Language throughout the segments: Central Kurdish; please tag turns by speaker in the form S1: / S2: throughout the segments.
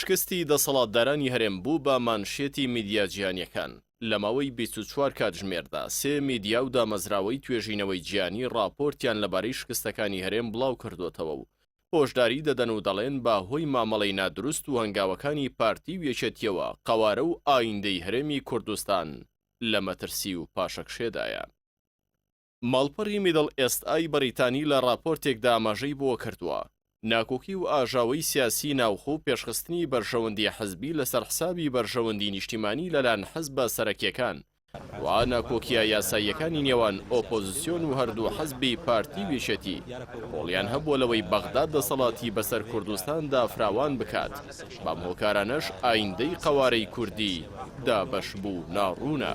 S1: شکستی دەسەڵاتدارانی هەرێم بوو بە مانشێتی میدیا جیهانیەکان. لە ماوەی 24 کاتژمێردا 3 میدیا و دامەزراوەی توێژینەوەی جیهانی راپۆرتیان لەبارەی شکستەکانی هەرێم بڵاو کردوتەوە و هۆشداری دەدەن و دەڵێن بە هۆی مامەڵەی نادروست و هەنگاوەکانی پارتی و یەکێتیەوە قەوارە و ئایندەی هەرێمی کوردستان لە مەترسی و پاشەکشێدایە. ماڵپەڕی میدڵ ئێست ئای بەریتانی لە راپۆرتێکدا ئاماژەی بۆ کردووە ناکۆکی و ئاژاوەی سیاسی ناوخۆ و پێشخستنی بەرژەوەندی حزبی لەسەر حسابی بەرژەوەندی نیشتیمانی لەلایەن حزبە سەرەکیەکان و ناکۆکیە یاساییەکانی نێوان ئۆپۆزیسیۆن و هەردوو حزبی پارتی وێشەتی ڕۆڵیان هەبووە لەوەی بەغداد دەسەڵاتی بەسەر کوردستاندا فراوان بکات بەم هۆکارانەش ئایندەی قەوارەی کوردی دابەش بوو ناڕوونە.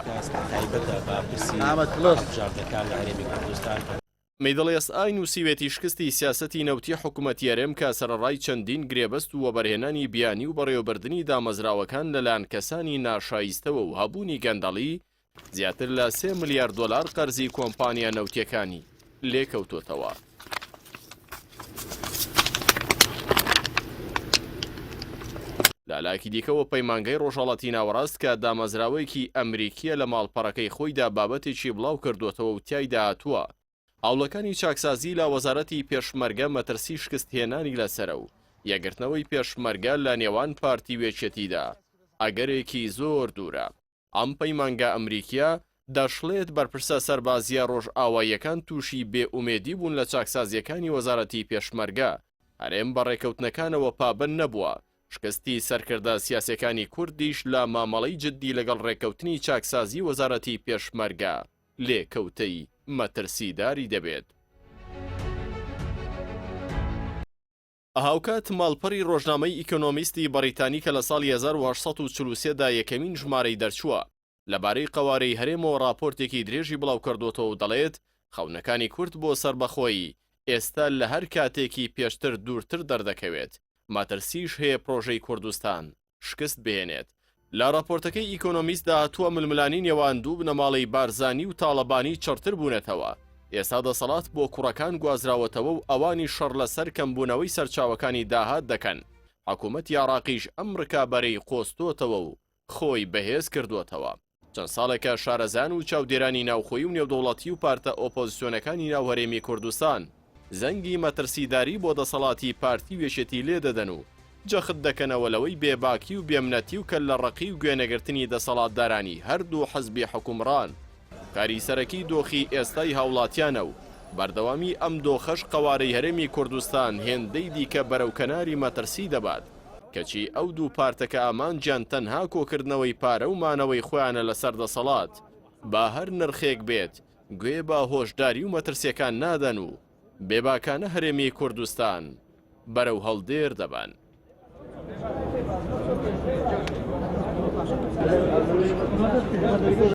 S1: میدڵ ئێست ئای نووسیوێتی شکستی سیاسەتی نەوتی حکوومەتی هەرێم کە سەرەڕای چەندین گرێبەست و وەبەرهێنانی بیانی و بەڕێوەبردننی دامەزراوەکان لەلایەن کەسانی ناشایستەوە و هەبوونی گەندەڵی زیاتر لە 3 ملیار دۆلار قەرزی کۆمپانیا نەوتیەکانی لێکەوتۆتەوە. لەلایەکی دیکەوە پەیمانگەی ڕۆژهەڵاتی ناوەڕاست کە دامەزراوەیەکی ئەمریکیە لە ماڵپەڕەکەی خۆیدا بابەتێکی بڵاو کردوتەوە و تایدا هاتووە هەوڵەکانی چاکسازی لە وەزارەتی پێشمەرگە مەترسی شکستهێنانی لەسەرە و یەگرتنەوەی پێشمەرگە لە نێوان پارتی وێچێتیدا ئەگەرێکی زۆر دوورە. ئەم پەیمانگە ئەمریکیە دەشڵێت بەرپرسە سەربازیە ڕۆژئاواییەکان تووشی بێئومێدی بوون لە چاکسازیەکانی وەزارەتی پێشمەرگە هەرێم بە ڕێکەوتنەکانەوە پابند نەبووە. شکستی سەرکردە سیاسەکانی کوردیش لە مامەڵەی جددی لەگەڵ ڕێکەوتنی چاکسازی وەزارەتی پێشمەرگە لێکەوتەی مەترسیداری دەبێت. هاوکات ماڵپەڕی ڕۆژنامەی ئیکۆنۆمیستی بەریتانی کە لە ساڵی 1843 دا یەکەمین ژمارەی دەرچووە لەبارەی قەوارەی هەرێمەوە راپۆرتێکی درێژی بڵاو کردوتەوە و دەڵێت خەونەکانی کورد بۆ سربەخۆیی ئێستا لە هەر کاتێکی پێشتر دوورتر دەردەکەوێت. ماترسیش هەیە پرۆژەی کوردستان شکست بهێنێت. لە راپۆرتەکەی ئیکۆنۆمیستدا هاتووە ململانی نێوان دوو بنەماڵەی بارزانی و تاڵەبانی چڕتر بوونەتەوە. ئێستا دەسەڵات بۆ کوڕەکان گوازراوەتەوە و ئەوانی شەڕ لەسەر کەمبوونەوەی سەرچاوەکانی داهات دەکەن. حکوومەتی عێراقیش ئەم ڕکابەرەی قۆستۆتەوە و خۆی بەهێز کردوتەوە. چەند ساڵێکە شارەزان و چاودێرانی ناوخۆیی و نێودەوڵەتی و پارتە ئۆپۆزیسیۆنەکانی ناوهەرێمی کوردستان زەنگی مەترسیداری بۆ دەسەڵاتی پارتی وێشێتی لێ دەدەن و جەخت دەکەنەوە لەوەی بێباکی و بێمنەتی و کە لە ڕقی و گوێنەگرتنی دەسەڵاتدارانی هەردوو حەزبی حکومڕان کاری سەرەکی دۆخی ئێستای هاوڵاتیانە و بەردەوامی ئەم دۆخەش قەوارەی هەرێمی کوردستان هێندەی دیکە بەرەو کەناری مەترسی دەبات کەچی ئەو دوو پارتەکە ئامانجیان تەنها کۆکردنەوەی پارە و مانەوەی خۆیانە لەسەر دەسەڵات با هەر نرخێک بێت گوێ بە هۆشداری و مەترسیەکان نادەن و بێباکانە هەرێمی کوردستان بەرەو هەڵدێر دەبان.